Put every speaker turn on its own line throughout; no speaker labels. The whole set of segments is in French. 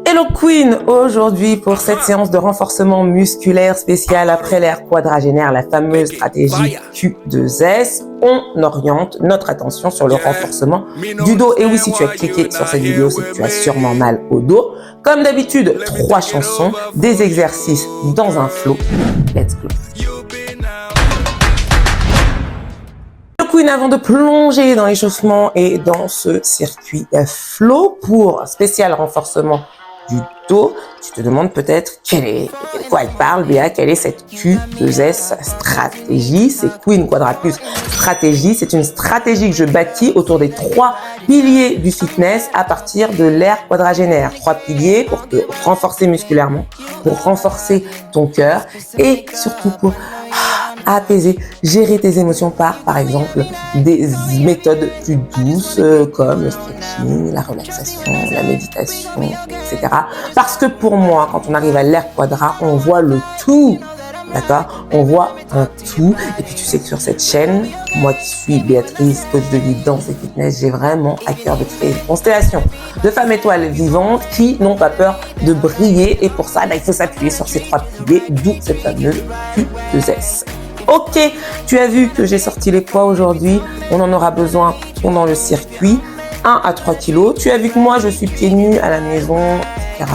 Hello Queen, aujourd'hui pour cette séance de renforcement musculaire spécial après l'air quadragénaire, la fameuse stratégie Q2S, on oriente notre attention sur le renforcement du dos. Et oui, si tu as cliqué sur cette vidéo, c'est que tu as sûrement mal au dos. Comme d'habitude, 3 chansons, des exercices dans un flow. Let's go. Queen, avant de plonger dans l'échauffement et dans ce circuit flow pour spécial renforcement du dos, tu te demandes peut-être de quoi elle parle, Béa, quelle est cette Q2S stratégie? C'est Queen Quadra Plus stratégie. C'est une stratégie que je bâtis autour des 3 piliers du fitness à partir de l'air quadragénaire. 3 piliers pour te renforcer musculairement, pour renforcer ton cœur et surtout pour apaiser, gérer tes émotions par exemple, des méthodes plus douces comme le stretching, la relaxation, la méditation, etc. Parce que pour moi, quand on arrive à l'air quadra, on voit le tout, d'accord? On voit un tout. Et puis tu sais que sur cette chaîne, moi qui suis Béatrice, coach de vie danse et fitness, j'ai vraiment à cœur de créer une constellation de femmes étoiles vivantes qui n'ont pas peur de briller. Et pour ça, il faut s'appuyer sur ces 3 piliers, d'où cette fameuse Q2S. Ok, tu as vu que j'ai sorti les poids aujourd'hui. On en aura besoin pendant le circuit. 1 à 3 kilos. Tu as vu que moi, je suis pieds nus à la maison, etc.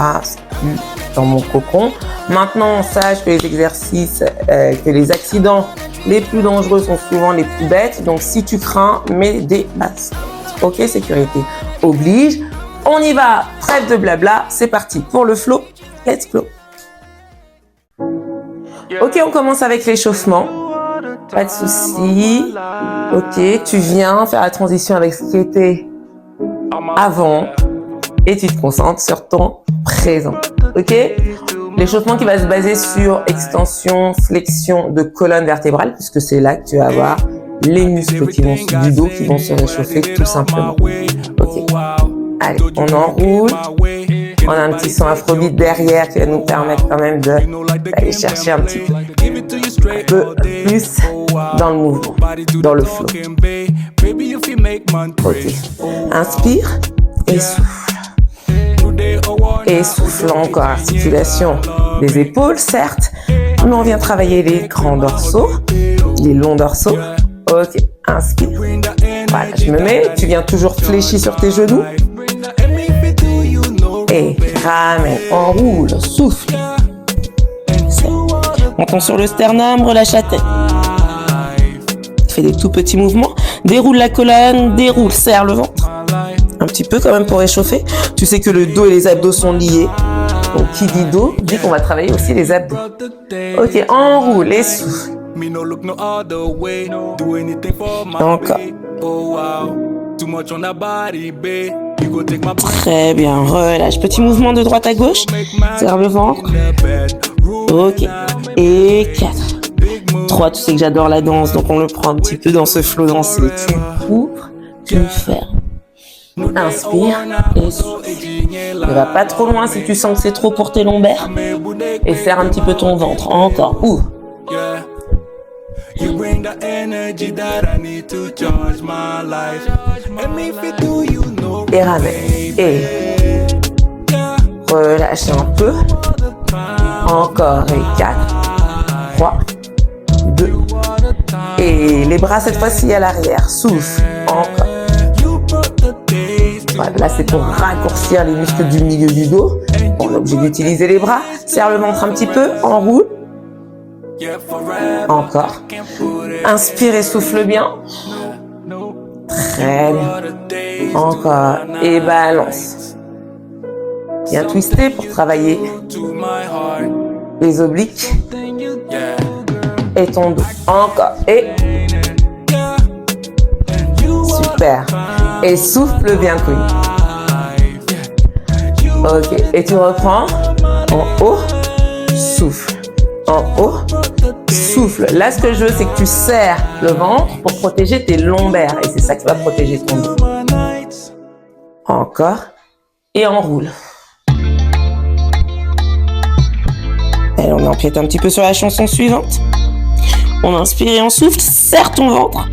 Dans mon cocon. Maintenant, sache que les exercices, que les accidents les plus dangereux sont souvent les plus bêtes. Donc, si tu crains, mets des baskets. Ok, sécurité oblige. On y va. Trêve de blabla. C'est parti pour le flow. Let's flow. Ok, on commence avec l'échauffement. Pas de souci. Ok, tu viens faire la transition avec ce qui était avant et tu te concentres sur ton présent. Ok, l'échauffement qui va se baser sur extension, flexion de colonne vertébrale puisque c'est là que tu vas avoir les muscles du dos qui vont se réchauffer tout simplement. Ok, allez, on enroule. On a un petit son afrobeat derrière qui va nous permettre quand même d'aller chercher un petit peu plus dans le mouvement, dans le flow. Ok. Inspire et souffle. Et souffle encore, articulation des épaules, certes, mais on vient travailler les grands dorsaux, les longs dorsaux. Ok, inspire. Voilà, je me mets, tu viens toujours fléchi sur tes genoux. Et ramène, enroule, souffle. Montons sur le sternum, relâche la tête. Fais des tout petits mouvements. Déroule la colonne, déroule, serre le ventre. Un petit peu quand même pour réchauffer. Tu sais que le dos et les abdos sont liés. Donc qui dit dos, dit qu'on va travailler aussi les abdos. Ok, enroule et souffle. Encore. Très bien, relâche. Petit mouvement de droite à gauche. Serre le ventre. Ok. Et 4. 3, tu sais que j'adore la danse, donc on le prend un petit peu dans ce flow dansé. Tu ouvres, tu fermes. Inspire et souffle. Ne va pas trop loin si tu sens que c'est trop pour tes lombaires. Et serre un petit peu ton ventre. Encore. Ouvre. Et ramène. Et relâche un peu. Encore. Et 4, 3, 2. Et les bras cette fois-ci à l'arrière. Souffle. Encore. Voilà, là c'est pour raccourcir les muscles du milieu du dos. On est obligé d'utiliser les bras. Serre le ventre un petit peu. Enroule. Encore. Inspire et souffle bien. Très bien. Encore. Et balance. Bien twister pour travailler les obliques. Et ton dos. Encore. Et super. Et souffle bien, Queen. Ok. Et tu reprends. En haut. Souffle. En haut. Souffle. Là, ce que je veux, c'est que tu serres le ventre pour protéger tes lombaires. Et c'est ça qui va protéger ton dos. Encore. Et enroule. Et on empiète un petit peu sur la chanson suivante. On inspire et on souffle. Serre ton ventre.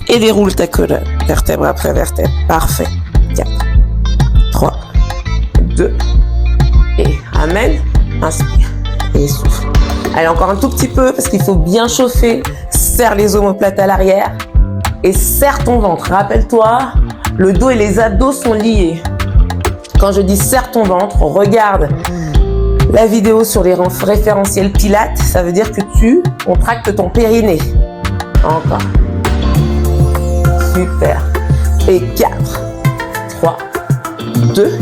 Et déroule ta colonne. Vertèbre après vertèbre. Parfait. 4, 3, 2, Amène, inspire et souffle. Allez, encore un tout petit peu parce qu'il faut bien chauffer. Serre les omoplates à l'arrière et serre ton ventre. Rappelle-toi, le dos et les abdos sont liés. Quand je dis serre ton ventre, regarde la vidéo sur les référentiels Pilates. Ça veut dire que tu contractes ton périnée. Encore. Super. Et 4, 3, 2.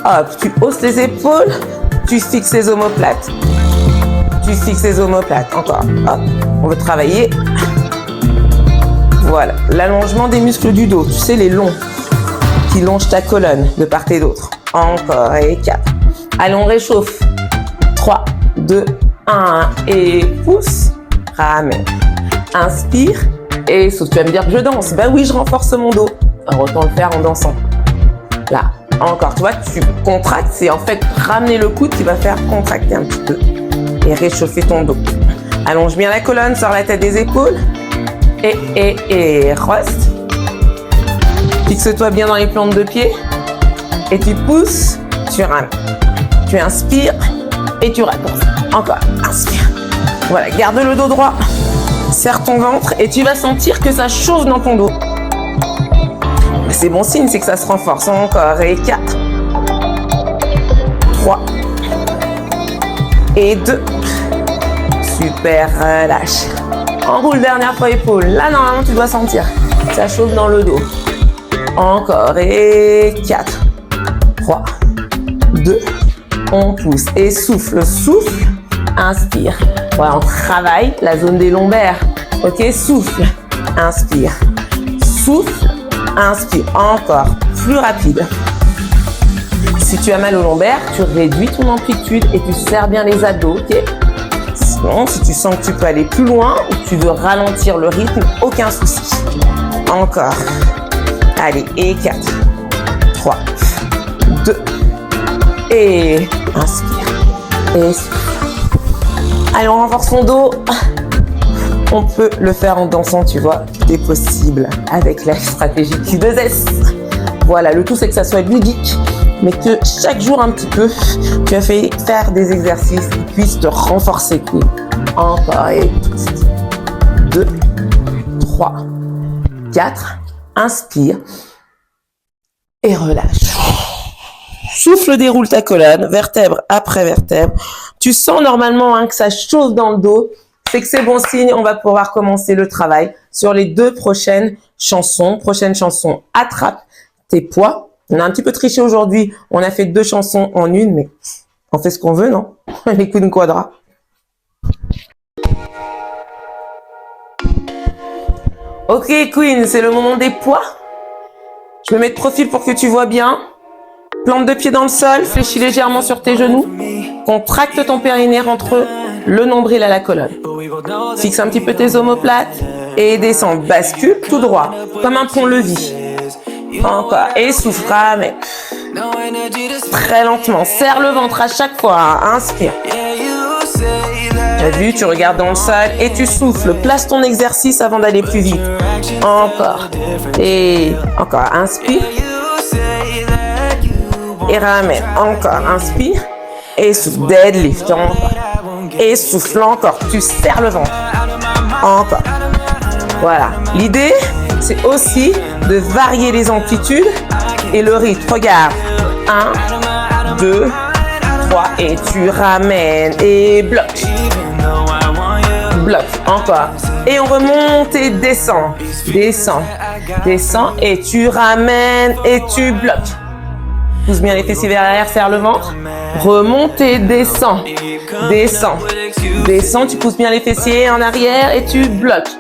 Hop, tu hausses les épaules. Tu fixes les omoplates. Tu fixes les omoplates. Encore. Hop. On veut travailler. Voilà. L'allongement des muscles du dos. Tu sais, les longs qui longent ta colonne de part et d'autre. Encore. Et 4. Allez, on réchauffe. 3, 2, 1. Et pousse. Ramène. Inspire. Et sauf tu vas me dire que je danse. Ben oui, je renforce mon dos. Alors, autant le faire en dansant. Là. Encore. Tu vois, tu contractes. C'est en fait ramener le coude qui va faire contracter un petit peu. Et réchauffer ton dos. Allonge bien la colonne. Sors la tête des épaules. Et reste. Fixe-toi bien dans les plantes de pied. Et tu pousses. Tu ramènes. Tu inspires. Et tu raccourcis. Encore. Inspire. Voilà. Garde le dos droit. Serre ton ventre et tu vas sentir que ça chauffe dans ton dos. C'est bon signe, c'est que ça se renforce. Encore. Et 4. 3. Et 2. Super. Relâche. Enroule dernière fois épaule. Là, normalement, tu dois sentir. Ça chauffe dans le dos. Encore. Et 4. 3. 2. On pousse. Et souffle. Souffle. Inspire. Voilà, on travaille la zone des lombaires. Ok, souffle. Inspire. Souffle. Inspire. Encore. Plus rapide. Si tu as mal aux lombaires, tu réduis ton amplitude et tu serres bien les abdos. Ok. Sinon, si tu sens que tu peux aller plus loin ou que tu veux ralentir le rythme, aucun souci. Encore. Allez, et 4. 3. 2. Et inspire. Et souffle. Allez, on renforce son dos. On peut le faire en dansant, tu vois. Tout est possible avec la stratégie Q2S. Voilà, le tout c'est que ça soit ludique, mais que chaque jour un petit peu, tu as fait faire des exercices qui puissent te renforcer. Encore et 2, 3, 4. Inspire et relâche. Souffle, déroule ta colonne, vertèbre après vertèbre. Tu sens normalement que ça chauffe dans le dos. C'est que c'est bon signe. On va pouvoir commencer le travail sur les 2 prochaines chansons. Prochaine chanson, attrape tes poids. On a un petit peu triché aujourd'hui. On a fait 2 chansons en une, mais on fait ce qu'on veut, non? Les coups de quadra. Ok, Queen, c'est le moment des poids. Je me mets de profil pour que tu vois bien. Plante de pied dans le sol, fléchis légèrement sur tes genoux. Contracte ton périnée entre le nombril à la colonne. Fixe un petit peu tes omoplates et descends. Bascule tout droit, comme un pont-levis. Encore. Et souffle, ramène. Très lentement. Serre le ventre à chaque fois. Inspire. Tu as vu, tu regardes dans le sol et tu souffles. Place ton exercice avant d'aller plus vite. Encore. Et encore. Inspire. Et ramène. Encore. Inspire. Et souffle. Deadlift. Encore. Et souffle encore. Tu serres le ventre. Encore. Voilà. L'idée, c'est aussi de varier les amplitudes et le rythme. Regarde. 1, 2, 3. Et tu ramènes. Et bloque. Bloque. Encore. Et on remonte et descend. Descend. Descend. Et tu ramènes. Et tu bloques. Pousse bien les fessiers vers l'arrière, serre le ventre. Remonte et descend. Descend. Descend, tu pousses bien les fessiers en arrière et tu bloques.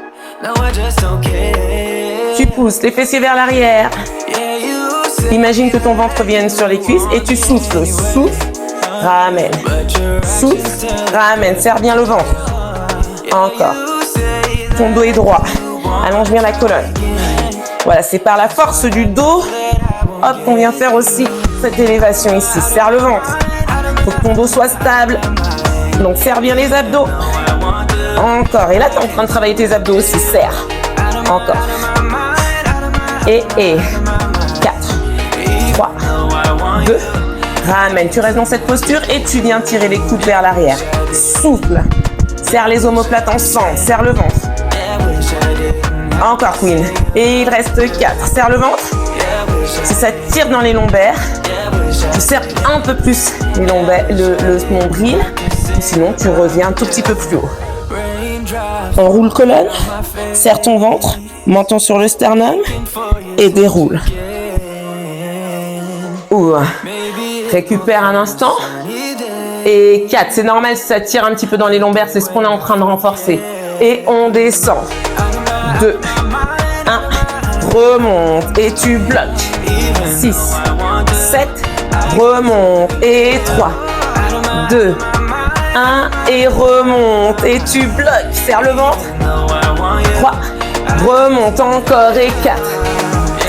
Tu pousses les fessiers vers l'arrière. Imagine que ton ventre vienne sur les cuisses et tu souffles. Souffle, ramène. Souffle, ramène. Serre bien le ventre. Encore. Ton dos est droit. Allonge bien la colonne. Voilà, c'est par la force du dos. Hop, on vient faire aussi cette élévation ici. Serre le ventre. Faut que ton dos soit stable. Donc, serre bien les abdos. Encore. Et là, tu es en train de travailler tes abdos aussi. Serre. Encore. Et 4, 3, 2, Ramène, tu restes dans cette posture et tu viens tirer les coudes vers l'arrière. Souffle. Serre les omoplates ensemble, serre le ventre. Encore Queen. Et il reste 4. Serre le ventre. Si ça tire dans les lombaires, tu serres un peu plus les lombaires, le nombril. Sinon, tu reviens un tout petit peu plus haut. Enroule colonne, serre ton ventre, menton sur le sternum et déroule. Récupère un instant. Et 4, c'est normal si ça tire un petit peu dans les lombaires, c'est ce qu'on est en train de renforcer. Et on descend. 2, 1, remonte et tu bloques. 6, 7, remonte et 3, 2, 1 et remonte et tu bloques. Serre le ventre. 3, remonte encore et 4,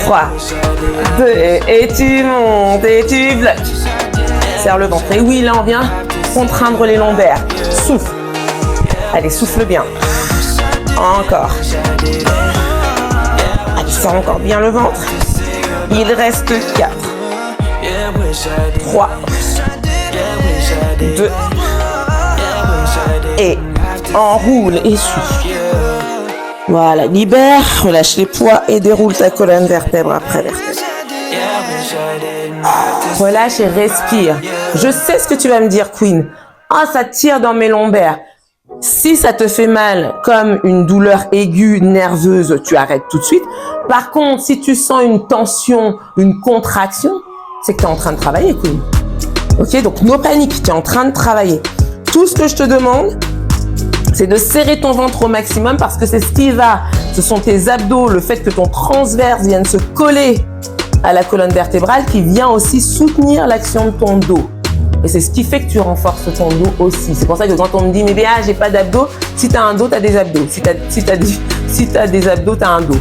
3, 2 et tu montes et tu bloques. Serre le ventre. Et oui, là on vient contraindre les lombaires. Souffle. Allez, souffle bien. Encore. Allez, serre encore bien le ventre. Il reste 4, 3, 2 et enroule et souffle. Voilà, libère, relâche les poids et déroule ta colonne vertèbre après vertèbre. Relâche et respire. Je sais ce que tu vas me dire, Queen. Ah, ça tire dans mes lombaires. Si ça te fait mal comme une douleur aiguë, nerveuse, tu arrêtes tout de suite. Par contre, si tu sens une tension, une contraction, c'est que tu es en train de travailler, Queen. Ok, donc no panique, tu es en train de travailler. Tout ce que je te demande, c'est de serrer ton ventre au maximum parce que c'est ce qui va, ce sont tes abdos, le fait que ton transverse vienne se coller à la colonne vertébrale qui vient aussi soutenir l'action de ton dos. Et c'est ce qui fait que tu renforces ton dos aussi. C'est pour ça que quand on me dit, mais Béa, j'ai pas d'abdos, si tu as un dos, tu as des abdos. Si tu as des abdos, tu as un dos.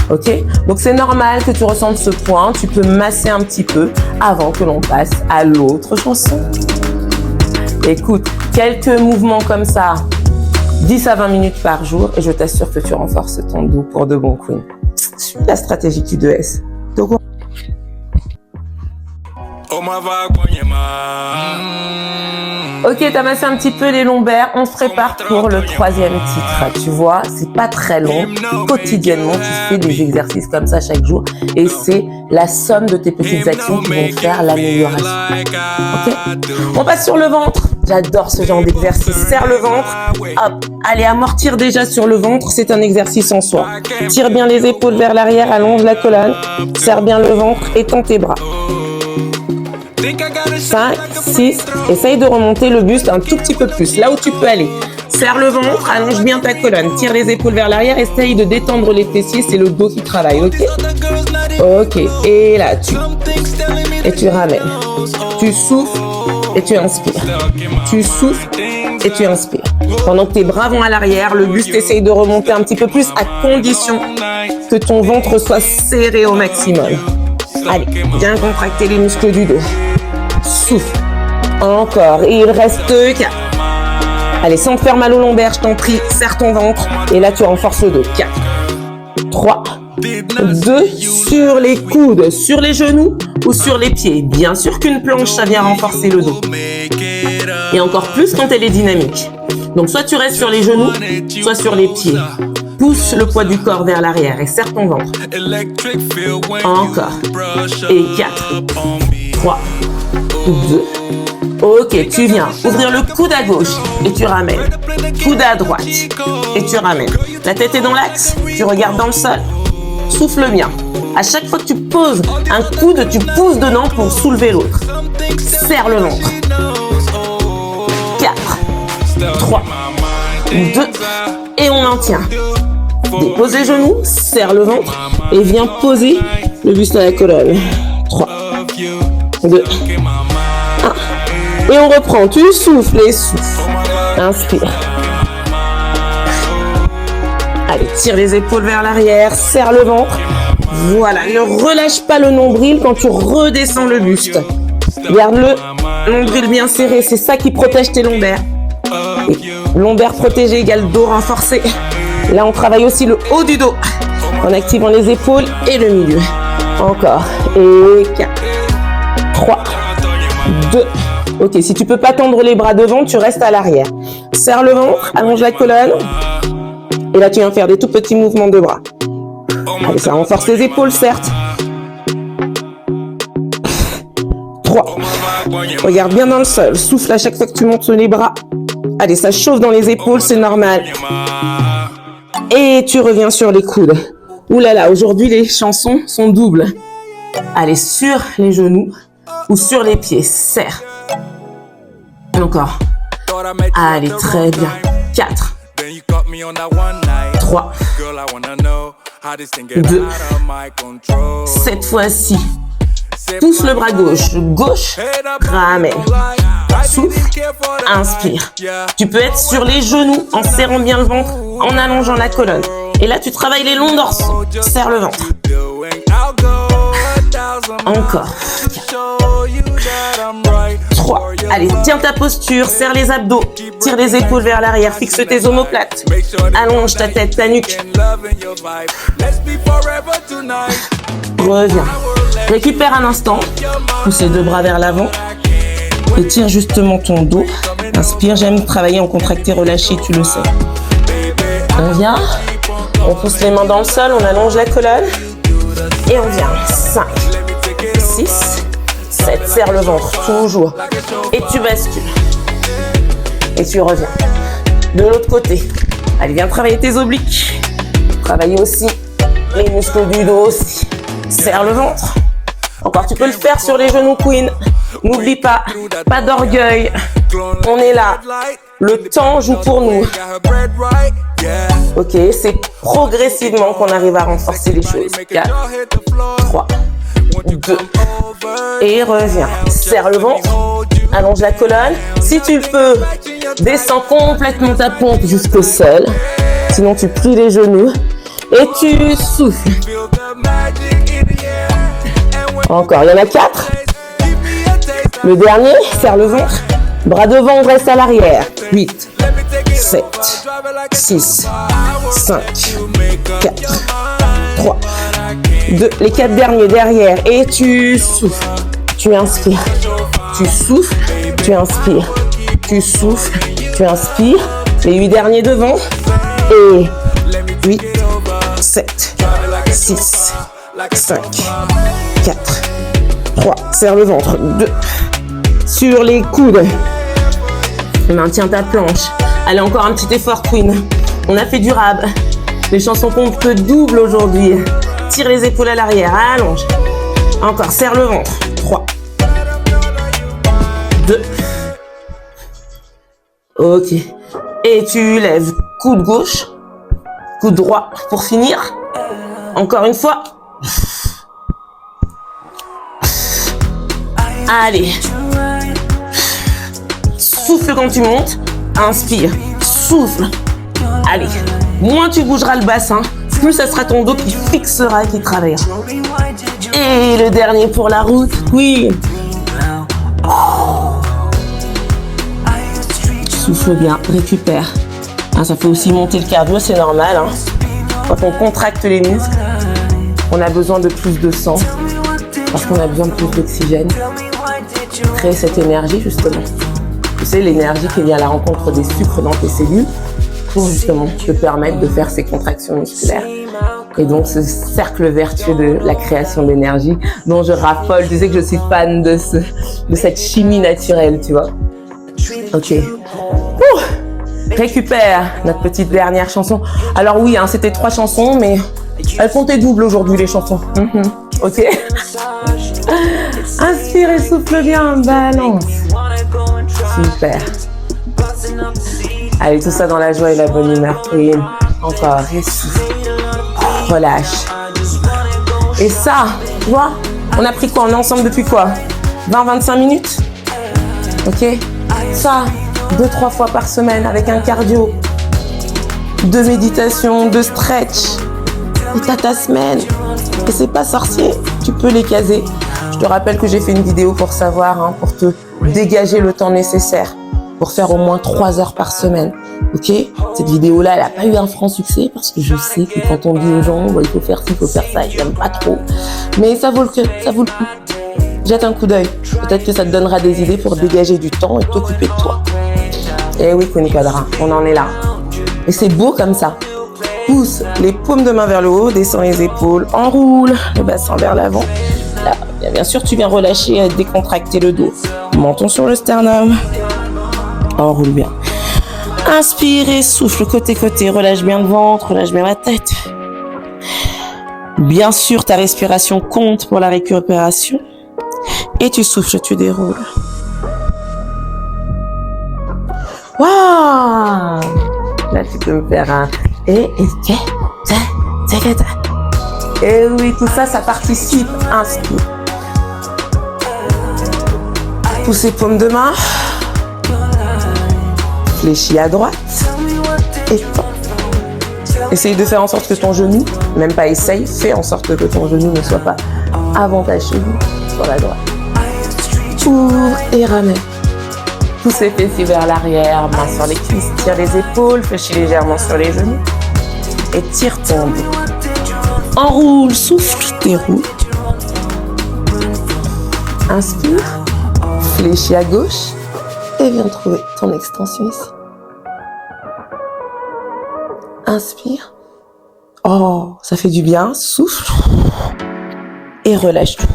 Ok? Donc c'est normal que tu ressentes ce point. Tu peux masser un petit peu avant que l'on passe à l'autre chanson. Écoute, quelques mouvements comme ça, 10 à 20 minutes par jour, et je t'assure que tu renforces ton dos pour de bons queens. Suis la stratégie Q2S. Donc, ok, t'as massé un petit peu les lombaires, on se prépare pour le 3e titre. Tu vois, c'est pas très long. Quotidiennement, tu fais des exercices comme ça chaque jour et c'est la somme de tes petites actions qui vont faire l'amélioration. Ok? On passe sur le ventre. J'adore ce genre d'exercice. Serre le ventre. Hop. Allez, amortir déjà sur le ventre, c'est un exercice en soi. Tire bien les épaules vers l'arrière, allonge la colonne. Serre bien le ventre, étends tes bras. 5, 6, essaye de remonter le buste un tout petit peu plus, là où tu peux aller. Serre le ventre, allonge bien ta colonne, tire les épaules vers l'arrière, essaye de détendre les fessiers, c'est le dos qui travaille, ok? Ok, et là, tu ramènes. Tu souffles et tu inspires. Tu souffles et tu inspires. Pendant que tes bras vont à l'arrière, le buste essaye de remonter un petit peu plus à condition que ton ventre soit serré au maximum. Allez, bien contracter les muscles du dos. Souffle. Encore. Et il reste 4. Allez, sans te faire mal au lombaire, je t'en prie, serre ton ventre. Et là, tu renforces le dos. 4, 3, 2, sur les coudes, sur les genoux ou sur les pieds. Bien sûr qu'une planche, ça vient renforcer le dos. Et encore plus quand elle est dynamique. Donc, soit tu restes sur les genoux, soit sur les pieds. Pousse le poids du corps vers l'arrière et serre ton ventre. Encore. Et 4, 3, 2. Ok, tu viens ouvrir le coude à gauche et tu ramènes. Coude à droite et tu ramènes. La tête est dans l'axe, tu regardes dans le sol. Souffle bien. À chaque fois que tu poses un coude, tu pousses dedans pour soulever l'autre. Serre le ventre. 4, 3, 2 et on maintient. Dépose les genoux, serre le ventre et viens poser le buste à la colonne. 3, 2, 1. Et on reprend. Tu souffles et souffles. Inspire. Allez, tire les épaules vers l'arrière, serre le ventre. Voilà, ne relâche pas le nombril quand tu redescends le buste. Garde le nombril bien serré, c'est ça qui protège tes lombaires. Et lombaires protégés égale dos renforcé. Là, on travaille aussi le haut du dos en activant les épaules et le milieu. Encore. Et 4, 3, 2. Ok, si tu peux pas tendre les bras devant, tu restes à l'arrière. Serre le ventre, allonge la colonne. Et là, tu viens faire des tout petits mouvements de bras. Allez, ça renforce les épaules, certes. 3. Regarde bien dans le sol. Souffle à chaque fois que tu montes les bras. Allez, ça chauffe dans les épaules, c'est normal. Et tu reviens sur les coudes. Ouh là là, aujourd'hui, les chansons sont doubles. Allez, sur les genoux ou sur les pieds. Serre. Encore. Allez, très bien. 4. 3. 2. Cette fois-ci, pousse le bras gauche. Gauche, ramène. Souffle, inspire. Tu peux être sur les genoux en serrant bien le ventre, en allongeant la colonne. Et là, tu travailles les longs dorsaux. Serre le ventre. Encore. 3. Allez, tiens ta posture, serre les abdos, tire les épaules vers l'arrière, fixe tes omoplates, allonge ta tête, ta nuque. Reviens. Récupère un instant, pousse les deux bras vers l'avant et tire justement ton dos. Inspire, j'aime travailler en contracté relâché, tu le sais. On vient, on pousse les mains dans le sol, on allonge la colonne et on vient. 5, 6, 7, serre le ventre, toujours. Et tu bascules. Et tu reviens. De l'autre côté. Allez, viens travailler tes obliques. Travailler aussi les muscles du dos aussi. Serre le ventre. Encore, tu peux le faire sur les genoux, Queen. N'oublie pas, pas d'orgueil. On est là. Le temps joue pour nous. Ok, c'est progressivement qu'on arrive à renforcer les choses. 4, 3, 2. Et reviens. Serre le ventre. Allonge la colonne. Si tu peux, descends complètement ta pompe jusqu'au sol. Sinon, tu plies les genoux. Et tu souffles. Encore, il y en a 4. Le dernier, serre le ventre. Bras devant, on reste à l'arrière. 8, 7, 6, 5, 4, 3, 2. Les 4 derniers derrière. Et tu souffles. Tu inspires. Tu souffles. Tu inspires. Tu souffles. Tu inspires. Les 8 derniers devant. Et 8, 7, 6, 5, 4, 3. Serre le ventre. 2. Sur les coudes. Maintiens ta planche. Allez, encore un petit effort, Queen. On a fait du rab. Les chansons comptent que double aujourd'hui. Tire les épaules à l'arrière. Allonge. Encore, serre le ventre. 3. 2. Ok. Et tu lèves. Coude gauche. Coude droit pour finir. Encore une fois. Allez. Souffle quand tu montes. Inspire. Souffle. Allez. Moins tu bougeras le bassin, plus ça sera ton dos qui fixera, qui travaillera. Et le dernier pour la route. Oui. Souffle bien. Récupère. Ça fait aussi monter le cardio, c'est normal. Quand on contracte les muscles, on a besoin de plus de sang parce qu'on a besoin de plus d'oxygène. Créer cette énergie, justement. Tu sais, l'énergie qui vient à la rencontre des sucres dans tes cellules pour justement te permettre de faire ces contractions musculaires. Et donc, ce cercle vertueux de la création d'énergie dont je raffole. Tu sais que je suis fan de cette chimie naturelle, tu vois. Ok. Récupère notre petite dernière chanson. Alors oui, c'était 3 chansons, mais elles comptaient double aujourd'hui, les chansons. Ok. Inspire et souffle bien, balance. Super. Allez, tout ça dans la joie et la bonne humeur. Et encore, et souffle. Relâche. Et ça, tu vois, on a pris quoi? On est ensemble depuis quoi? 20-25 minutes. Ok. Ça, 2-3 fois par semaine avec un cardio, de méditation, de stretch. Et t'as ta semaine. Et c'est pas sorcier, tu peux les caser. Je te rappelle que j'ai fait une vidéo pour savoir, pour te dégager le temps nécessaire pour faire au moins 3 heures par semaine. Ok? Cette vidéo-là, elle n'a pas eu un franc succès parce que je sais que quand on dit aux gens, il faut faire ci, il faut faire ça, ils n'aiment pas trop. Mais ça vaut le coup. Jette un coup d'œil. Peut-être que ça te donnera des idées pour dégager du temps et t'occuper de toi. Et oui, Queen Quadra, on en est là. Et c'est beau comme ça. Pousse les paumes de main vers le haut, descends les épaules, enroule le bassin vers l'avant. Là, bien sûr, tu viens relâcher et décontracter le dos. Menton sur le sternum. Enroule bien. Inspire et souffle côté-côté. Relâche bien le ventre, relâche bien la tête. Bien sûr, ta respiration compte pour la récupération. Et tu souffles, tu déroules. Waouh! Là, tu peux me faire un et oui, tout ça, ça participe. Inspire. Pousse les paumes de main. Fléchis à droite. Et tends. Essaye de faire en sorte que ton genou, même pas essaye, fais en sorte que ton genou ne soit pas avant ta cheville sur la droite. Ouvre et ramène. Pousse les fessiers vers l'arrière, main sur les cuisses, tire les épaules, fléchis légèrement sur les genoux et tire ton dos. Enroule, souffle, déroule. Inspire, fléchis à gauche et viens trouver ton extension ici. Inspire. Oh, ça fait du bien. Souffle et relâche tout.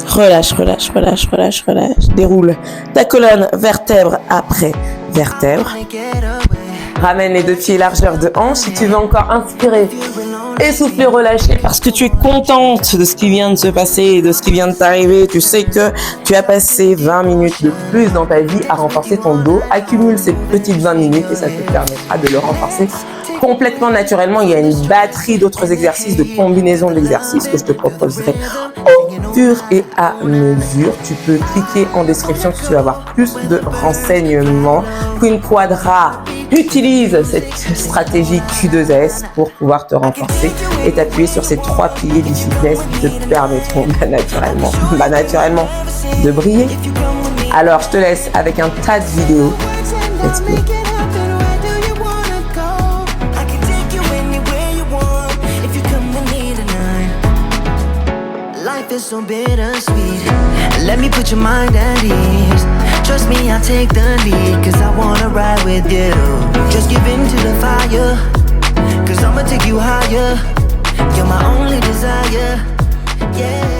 Relâche, relâche, relâche, relâche, relâche. Déroule ta colonne vertèbre après vertèbre. Ramène les deux pieds largeur de hanche. Si tu veux encore inspirer et souffler, relâcher parce que tu es contente de ce qui vient de se passer, de ce qui vient de t'arriver. Tu sais que tu as passé 20 minutes de plus dans ta vie à renforcer ton dos. Accumule ces petites 20 minutes et ça te permettra de le renforcer complètement naturellement. Il y a une batterie d'autres exercices, de combinaisons d'exercices que je te proposerai au fur et à mesure. Tu peux cliquer en description si tu veux avoir plus de renseignements. Queen Quadra utilise cette stratégie Q2S pour pouvoir te renforcer et t'appuyer sur ces 3 piliers du fitness qui te permettront naturellement de briller. Alors, je te laisse avec un tas de vidéos. Let's go.
Life is so bittersweet. Let me put your mind at ease. Trust me, I'll take the lead, cause I wanna ride with you. Just give in to the fire, cause I'ma take you higher. You're my only desire, yeah.